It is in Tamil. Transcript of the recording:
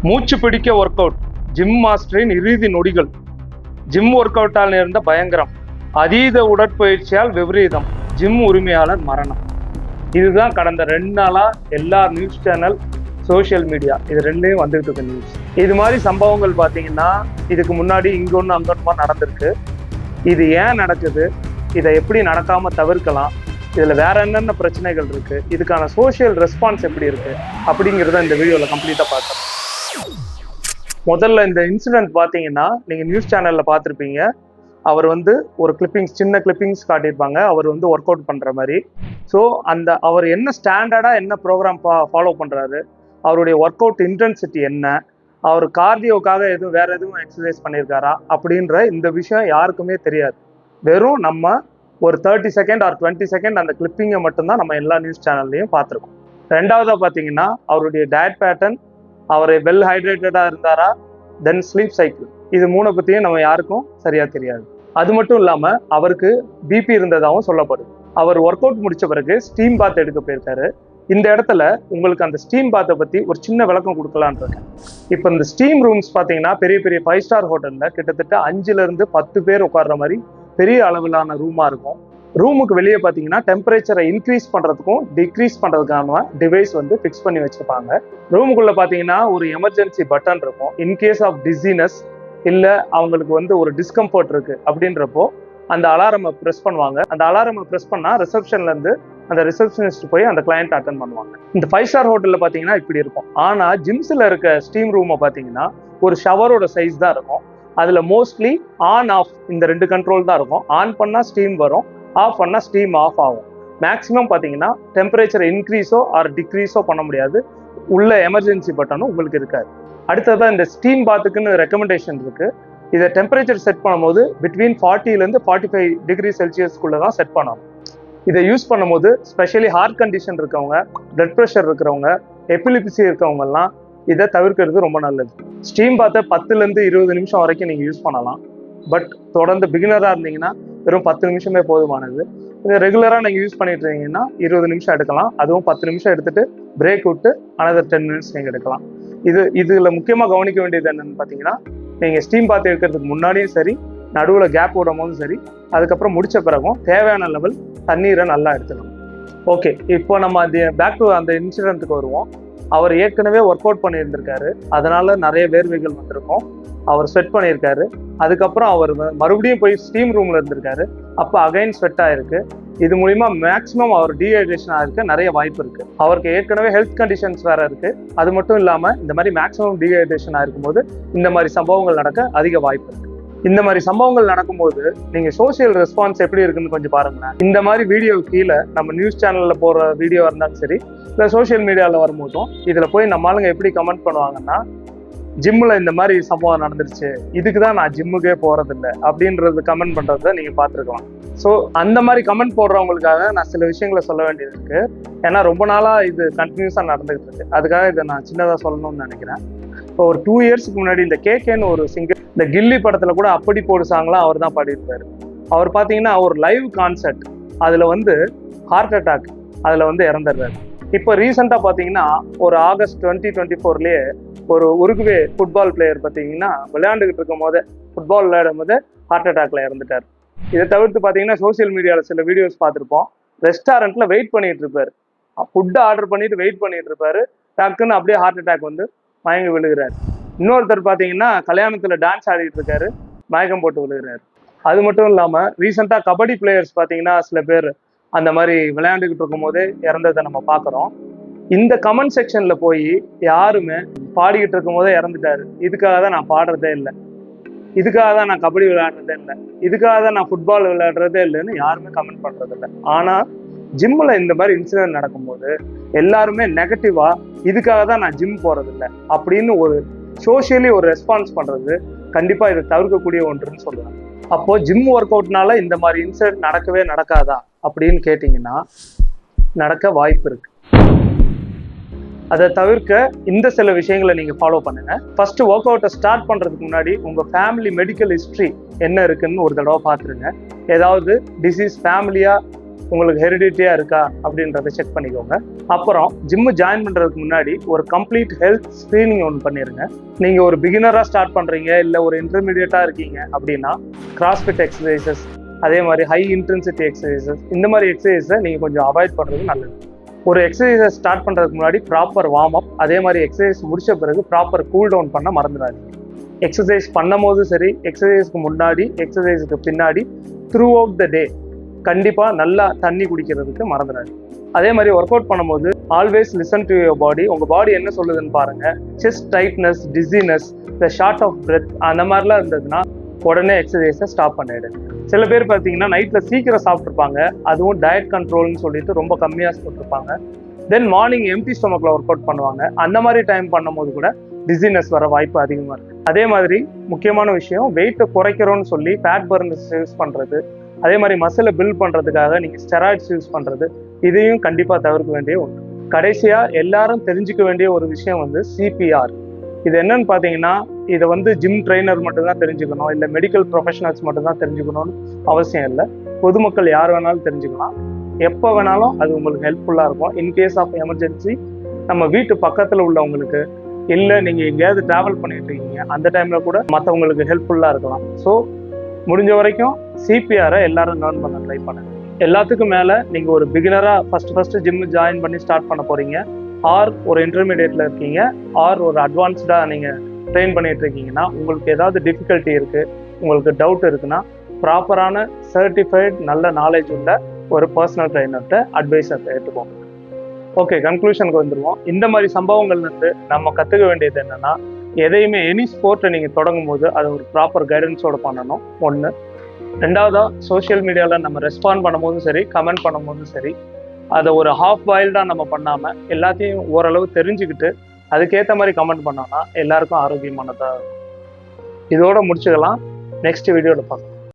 மூச்சு பிடிக்க ஒர்க் அவுட், ஜிம் மாஸ்டரின் இறுதி நொடிகள், ஜிம் ஒர்க் அவுட்டால் நேர்ந்த பயங்கரம், அதீத உடற்பயிற்சியால் விபரீதம், ஜிம் உரிமையாளர் மரணம். இதுதான் கடந்த 2 நாளா எல்லா நியூஸ் சேனல், சோசியல் மீடியா இது ரெண்டையும் வந்துட்டு இருக்க நியூஸ். இது மாதிரி சம்பவங்கள் பார்த்தீங்கன்னா இதுக்கு முன்னாடி இங்க ஒன்று அங்க ஒன்றுமா நடந்திருக்கு. இது ஏன் நடக்குது, இதை எப்படி நடக்காம தவிர்க்கலாம், இதுல வேற என்னென்ன பிரச்சனைகள் இருக்கு, இதுக்கான சோசியல் ரெஸ்பான்ஸ் எப்படி இருக்கு அப்படிங்கிறத இந்த வீடியோல கம்ப்ளீட்டா பார்க்கலாம். முதல்ல இந்த இன்சிடென்ட் பார்த்தீங்கன்னா நீங்க நியூஸ் சேனல்ல பார்த்துருப்பீங்க. அவர் ஒரு கிளிப்பிங்ஸ், சின்ன கிளிப்பிங்ஸ் காட்டியிருப்பாங்க. அவர் ஒர்க் அவுட் பண்ற மாதிரி. ஸோ அவர் என்ன ஸ்டாண்டர்டா என்ன ப்ரோக்ராம் ஃபாலோ பண்றாரு, அவருடைய ஒர்க் அவுட் இன்டென்சிட்டி என்ன, அவர் கார்டியோக்காக வேற எதுவும் எக்ஸசைஸ் பண்ணியிருக்காரா அப்படின்ற இந்த விஷயம் யாருக்குமே தெரியாது. வெறும் நம்ம ஒரு 30 செகண்ட் ஆர் 20 செகண்ட் அந்த கிளிப்பிங்கை மட்டும்தான் நம்ம எல்லா நியூஸ் சேனல்லையும் பார்த்துருக்கோம். ரெண்டாவதா பார்த்தீங்கன்னா அவருடைய டயட் பேட்டர்ன், அவர் வெல் ஹைட்ரேட்டடா இருந்தாரா, தென் ஸ்லீப் சைக்கிள், இது 3 பத்தியும் நம்ம யாருக்கும் சரியா தெரியாது. அது மட்டும் இல்லாம அவருக்கு பிபி இருந்ததாகவும் சொல்லப்படுது. அவர் ஒர்க் அவுட் முடிச்ச பிறகு ஸ்டீம் பாத் எடுக்க போயிருக்காரு. இந்த இடத்துல உங்களுக்கு அந்த ஸ்டீம் பாத்தை பத்தி ஒரு சின்ன விளக்கம் கொடுக்கலான் இருக்கேன். இப்போ இந்த ஸ்டீம் ரூம்ஸ் பார்த்தீங்கன்னா பெரிய பெரிய 5 ஸ்டார் ஹோட்டல்ல கிட்டத்தட்ட 5ல இருந்து 10 பேர் உட்கார்ற மாதிரி பெரிய அளவிலான ரூமா இருக்கும். ரூமுக்கு வெளியே பார்த்தீங்கன்னா டெம்பரேச்சரை இன்க்ரீஸ் பண்றதுக்கும் டிக்ரீஸ் பண்றதுக்கான டிவைஸ் ஃபிக்ஸ் பண்ணி வச்சிருப்பாங்க. ரூமுக்குள்ள பார்த்தீங்கன்னா ஒரு எமர்ஜென்சி பட்டன் இருக்கும். இன்கேஸ் ஆஃப் டிசீனஸ் இல்ல அவங்களுக்கு ஒரு டிஸ்கம்ஃபர்ட் இருக்கு அப்படின்றப்போ அந்த அலாரமை ப்ரெஸ் பண்ணுவாங்க. அந்த அலாரமை ப்ரெஸ் பண்ணா ரிசப்ஷன்ல இருந்து அந்த ரிசப்ஷனிஸ்ட் போய் அந்த கிளையண்ட் அட்டன் பண்ணுவாங்க. இந்த 5 ஸ்டார் ஹோட்டல்ல பாத்தீங்கன்னா இப்படி இருக்கும். ஆனா ஜிம்ஸ்ல இருக்க ஸ்டீம் ரூமை பாத்தீங்கன்னா ஒரு ஷவரோட சைஸ் தான் இருக்கும். அதுல மோஸ்ட்லி ஆன் ஆஃப் இந்த 2 கண்ட்ரோல் தான் இருக்கும். ஆன் பண்ணா ஸ்டீம் வரும், ஆஃப் பண்ணா ஸ்டீம் ஆஃப் ஆகும். மேக்ஸிமம் பாத்தீங்கன்னா டெம்பரேச்சர் இன்க்ரீஸோ ஆர் டிக்ரீஸோ பண்ண முடியாது. உள்ள எமர்ஜென்சி பட்டனும் உங்களுக்கு இருக்காது. அடுத்ததான் இந்த ஸ்டீம் பாத்துக்குன்னு ரெக்கமெண்டேஷன் இருக்கு. இதை டெம்பரேச்சர் செட் பண்ணும்போது பிட்வீன் 40லேருந்து 45 டிகிரி செல்சியஸ்க்குள்ள தான் செட் பண்ணணும். இதை யூஸ் பண்ணும்போது ஸ்பெஷலி ஹார்ட் கண்டிஷன் இருக்கவங்க, பிளட் ப்ரெஷர் இருக்கிறவங்க, எபிலிப்சி இருக்கவங்கலாம் இதை தவிர்க்கிறது ரொம்ப நல்லது. ஸ்டீம் பாத்தை 10லேருந்து 20 நிமிஷம் வரைக்கும் நீங்கள் யூஸ் பண்ணலாம். பட் தொடர்ந்து பிகினராக இருந்தீங்கன்னா வெறும் 10 நிமிஷமே போதுமானது. இதை ரெகுலராக நீங்கள் யூஸ் பண்ணிட்டு இருந்தீங்கன்னா 20 நிமிஷம் எடுக்கலாம். அதுவும் 10 நிமிஷம் எடுத்துட்டு பிரேக் விட்டு another 10 மினிட்ஸ் நீங்கள் எடுக்கலாம். இதுல முக்கியமாக கவனிக்க வேண்டியது என்னன்னு பார்த்தீங்கன்னா, நீங்கள் ஸ்டீம் பாத் எடுக்கிறதுக்கு முன்னாடியும் சரி, நடுவில் கேப் விடும் போதும் சரி, அதுக்கப்புறம் முடிச்ச பிறகும் தேவையான லெவல் தண்ணீரை நல்லா எடுத்துக்கணும். ஓகே, இப்போ நம்ம பேக் டு அந்த இன்சிடென்ட்டுக்கு வருவோம். அவர் ஏற்கனவே ஒர்க் அவுட் பண்ணியிருந்திருக்காரு, அதனால நிறைய வேர்வைகள் வந்திருக்கும். அவர் ஸ்வெட் பண்ணியிருக்காரு. அதுக்கப்புறம் அவர் மறுபடியும் போய் ஸ்டீம் ரூம்ல இருந்திருக்காரு. அப்போ அகைன் ஸ்வெட் ஆயிருக்கு. இது மூலியமா மேக்ஸிமம் அவர் டீஹைட்ரேஷன் ஆகிருக்க நிறைய வாய்ப்பு இருக்கு. அவருக்கு ஏற்கனவே ஹெல்த் கண்டிஷன்ஸ் வேற இருக்கு. அது மட்டும் இல்லாம இந்த மாதிரி மேக்ஸிமம் டீஹைட்ரேஷன் ஆயிருக்கும் போது இந்த மாதிரி சம்பவங்கள் நடக்க அதிக வாய்ப்பு இருக்கு. இந்த மாதிரி சம்பவங்கள் நடக்கும்போது நீங்க சோசியல் ரெஸ்பான்ஸ் எப்படி இருக்குன்னு கொஞ்சம் பாருங்களேன். இந்த மாதிரி வீடியோ கீழே நம்ம நியூஸ் சேனல்ல போற வீடியோ இருந்தாலும் சரி, இல்லை சோசியல் மீடியாவில் வரும்போதும் இதுல போய் நம்ம ஆளுங்க எப்படி கமெண்ட் பண்ணுவாங்கன்னா, ஜிம்ல இந்த மாதிரி சம்பவம் நடந்துருச்சு, இதுக்கு தான் நான் ஜிம்முக்கே போறதில்லை அப்படின்றது கமெண்ட் பண்றத நீங்க பார்த்துருக்கலாம். ஸோ அந்த மாதிரி கமெண்ட் போடுறவங்களுக்காக நான் சில விஷயங்களை சொல்ல வேண்டியது இருக்கு. ஏன்னா ரொம்ப நாளா இது கண்டினியூஸா நடந்துகிட்டு இருக்கு. அதுக்காக இதை நான் சின்னதா சொல்லணும்னு நினைக்கிறேன். இப்போ ஒரு 2 இயர்ஸ்க்கு முன்னாடி இந்த கேகேன்னு ஒரு சிங்கர், இந்த கில்லி படத்துல கூட அப்படி போடு சாங்லாம் அவர் தான் பாடியிருப்பாரு. அவர் பார்த்தீங்கன்னா ஒரு லைவ் கான்சர்ட், அதுல ஹார்ட் அட்டாக், அதுல இறந்துடுறாரு. இப்போ ரீசெண்டா பார்த்தீங்கன்னா ஒரு ஆகஸ்ட் 2024லயே ஒரு உருகுவே ஃபுட்பால் பிளேயர் பார்த்தீங்கன்னா விளையாண்டுகிட்டு இருக்கும் போதே, ஃபுட்பால் விளையாடும் போதே ஹார்ட் அட்டாக்ல இறந்துட்டார். இதை தவிர்த்து பார்த்தீங்கன்னா சோசியல் மீடியாவில் சில வீடியோஸ் பார்த்துருப்போம். ரெஸ்டாரண்ட்ல வெயிட் பண்ணிட்டு இருப்பாரு, ஃபுட்டை ஆர்டர் பண்ணிட்டு வெயிட் பண்ணிட்டு இருப்பாரு, டக்குன்னு அப்படியே ஹார்ட் அட்டாக் மயங்கி விழுகிறாரு. இன்னொருத்தர் பார்த்தீங்கன்னா கல்யாணத்துல டான்ஸ் ஆடிட்டு இருக்காரு, மயக்கம் போட்டு விழுகிறாரு. அது மட்டும் இல்லாம ரீசெண்டா கபடி பிளேயர்ஸ் பார்த்தீங்கன்னா சில பேர் அந்த மாதிரி விளையாண்டுகிட்டு இருக்கும் போதே இறந்ததை நம்ம பார்க்குறோம். இந்த கமெண்ட் செக்ஷன்ல போய் யாருமே பாடிக்கிட்டு இருக்கும் போதே இறந்துட்டாரு, இதுக்காக தான் நான் பாடுறதே இல்லை, இதுக்காக தான் நான் கபடி விளையாடுறதே இல்லை, இதுக்காக தான் நான் ஃபுட்பால் விளையாடுறதே இல்லைன்னு யாருமே கமெண்ட் பண்றது இல்லை. ஆனா ஜிம்ல இந்த மாதிரி இன்சிடென்ட் நடக்கும்போது எல்லாருமே நெகட்டிவா இதுக்காக தான் நான் ஜிம் போறதில்லை அப்படின்னு ஒரு சோசியலி ஒரு ரெஸ்பான்ஸ் பண்றது கண்டிப்பா இதை தவிர்க்கக்கூடிய ஒன்றுன்னு சொல்லுவேன். அப்போ ஜிம் ஒர்க் அவுட்னால இந்த மாதிரி இன்சிடென்ட் நடக்கவே நடக்காதா அப்படின்னு கேட்டீங்கன்னா நடக்க வாய்ப்பு இருக்கு. அதை தவிர்க்க இந்த சில விஷயங்களை நீங்க ஃபாலோ பண்ணுங்க. ஃபர்ஸ்ட் ஒர்க் அவுட்டை ஸ்டார்ட் பண்றதுக்கு முன்னாடி உங்க ஃபேமிலி மெடிக்கல் ஹிஸ்ட்ரி என்ன இருக்குன்னு ஒரு தடவை பார்த்துருங்க. ஏதாவது டிசீஸ் ஃபேமிலியா உங்களுக்கு ஹெரிடிட்டியாக இருக்கா அப்படின்றத செக் பண்ணிக்கோங்க. அப்புறம் ஜிம்மு ஜாயின் பண்ணுறதுக்கு முன்னாடி ஒரு கம்ப்ளீட் ஹெல்த் ஸ்க்ரீனிங் ஒன்று பண்ணிடுங்க. நீங்கள் ஒரு பிகினராக ஸ்டார்ட் பண்ணுறீங்க, இல்லை ஒரு இன்டர்மீடியட்டாக இருக்கீங்க அப்படின்னா கிராஸ்ஃபிட் எக்ஸசைசஸ், அதே மாதிரி ஹை இன்டென்சிட்டி எக்ஸசைசஸ், இந்த மாதிரி எக்ஸசைஸை நீங்கள் கொஞ்சம் அவாய்ட் பண்ணுறது நல்லது. ஒரு எக்ஸசைஸை ஸ்டார்ட் பண்ணுறதுக்கு முன்னாடி ப்ராப்பர் வார்ம் அப், அதே மாதிரி எக்ஸசைஸ் முடிச்ச பிறகு ப்ராப்பர் கூல் டவுன் பண்ண மறந்துடாதீங்க. எக்ஸசைஸ் பண்ணும் போது சரி, எக்ஸசைஸ்க்கு முன்னாடி, எக்ஸசைஸுக்கு பின்னாடி, த்ரூ அவுட் த டே கண்டிப்பாக நல்லா தண்ணி குடிக்கிறதுக்கு மறந்துடாதீங்க. அதே மாதிரி ஒர்க் அவுட் பண்ணும்போது always listen to your body. உங்கள் பாடி என்ன சொல்லுதுன்னு பாருங்கள். செஸ்ட் டைட்னஸ், டிசினஸ், இந்த ஷார்ட் ஆஃப் பிரெத் அந்த மாதிரிலாம் இருந்ததுன்னா உடனே எக்ஸசைஸை ஸ்டாப் பண்ணிவிடுங்க. சில பேர் பார்த்தீங்கன்னா நைட்டில் சீக்கிரம் சாப்பிட்ருப்பாங்க, அதுவும் டயட் கண்ட்ரோல்னு சொல்லிட்டு ரொம்ப கம்மியாக சாப்பிட்ருப்பாங்க. தென் மார்னிங் எம்டி ஸ்டொமக்கில் ஒர்க் அவுட் பண்ணுவாங்க. அந்த மாதிரி டைம் பண்ணும்போது கூட டிசினஸ் வர வாய்ப்பு அதிகமாக இருக்குது. அதே மாதிரி முக்கியமான விஷயம், வெயிட்டை குறைக்கிறோன்னு சொல்லி ஃபேட் பர்னர்ஸ் யூஸ் பண்ணுறது, அதே மாதிரி மசிலை பில்ட் பண்ணுறதுக்காக நீங்கள் ஸ்டெராய்ட்ஸ் யூஸ் பண்ணுறது, இதையும் கண்டிப்பாக தவிர்க்க வேண்டிய ஒன்று. கடைசியாக எல்லாரும் தெரிஞ்சுக்க வேண்டிய ஒரு விஷயம் வந்து சிபிஆர். இது என்னன்னு பார்த்தீங்கன்னா, இதை வந்து ஜிம் ட்ரைனர் மட்டும்தான் தெரிஞ்சுக்கணும், இல்லை மெடிக்கல் ப்ரொஃபஷனல்ஸ் மட்டும்தான் தெரிஞ்சுக்கணும்னு அவசியம் இல்லை. பொதுமக்கள் யார் வேணாலும் தெரிஞ்சுக்கலாம். எப்போ வேணாலும் அது உங்களுக்கு ஹெல்ப்ஃபுல்லாக இருக்கும். இன்கேஸ் ஆஃப் எமர்ஜென்சி நம்ம வீட்டு பக்கத்தில் உள்ளவங்களுக்கு, இல்லை நீங்கள் எங்கேயாவது ட்ராவல் பண்ணிட்டு இருக்கீங்க, அந்த டைமில் கூட மற்றவங்களுக்கு ஹெல்ப்ஃபுல்லாக இருக்கலாம். ஸோ முடிஞ்ச வரைக்கும் சிபிஆரை எல்லாரும் லேர்ன் பண்ண ட்ரை பண்ணுங்க. எல்லாத்துக்கும் மேலே நீங்கள் ஒரு பிகினராக ஃபஸ்ட்டு ஜிம்மு ஜாயின் பண்ணி ஸ்டார்ட் பண்ண போகிறீங்க, ஆர் ஒரு இன்டர்மீடியேட்டில் இருக்கீங்க, ஆர் ஒரு அட்வான்ஸ்டாக நீங்கள் ட்ரெயின் பண்ணிட்டு இருக்கீங்கன்னா, உங்களுக்கு ஏதாவது டிஃபிகல்ட்டி இருக்குது, உங்களுக்கு டவுட் இருக்குன்னா ப்ராப்பரான சர்டிஃபைட் நல்ல நாலேஜ் உள்ள ஒரு பர்சனல் ட்ரெயினர்கிட்ட அட்வைஸை எடுத்துக்கோங்க. ஓகே, கன்க்ளூஷனுக்கு வந்துடுவோம். இந்த மாதிரி சம்பவங்கள்லேருந்து நம்ம கற்றுக்க வேண்டியது என்னென்னா, எதையுமே எனி ஸ்போர்ட்டை நீங்கள் தொடங்கும் போது அதை ஒரு ப்ராப்பர் கைடன்ஸோடு பண்ணணும். ஒன்று. ரெண்டாவதாக, சோஷியல் மீடியாவில் நம்ம ரெஸ்பாண்ட் பண்ணும்போதும் சரி, கமெண்ட் பண்ணும்போதும் சரி, அதை ஒரு ஹாஃப் பாயில்டாக நம்ம பண்ணாமல் எல்லாத்தையும் ஓரளவு தெரிஞ்சுக்கிட்டு அதுக்கேற்ற மாதிரி கமெண்ட் பண்ணோம்னா எல்லாருக்கும் ஆரோக்கியமானதாக இருக்கும். இதோட முடிச்சுக்கலாம். நெக்ஸ்ட் வீடியோவில் பார்க்கலாம்.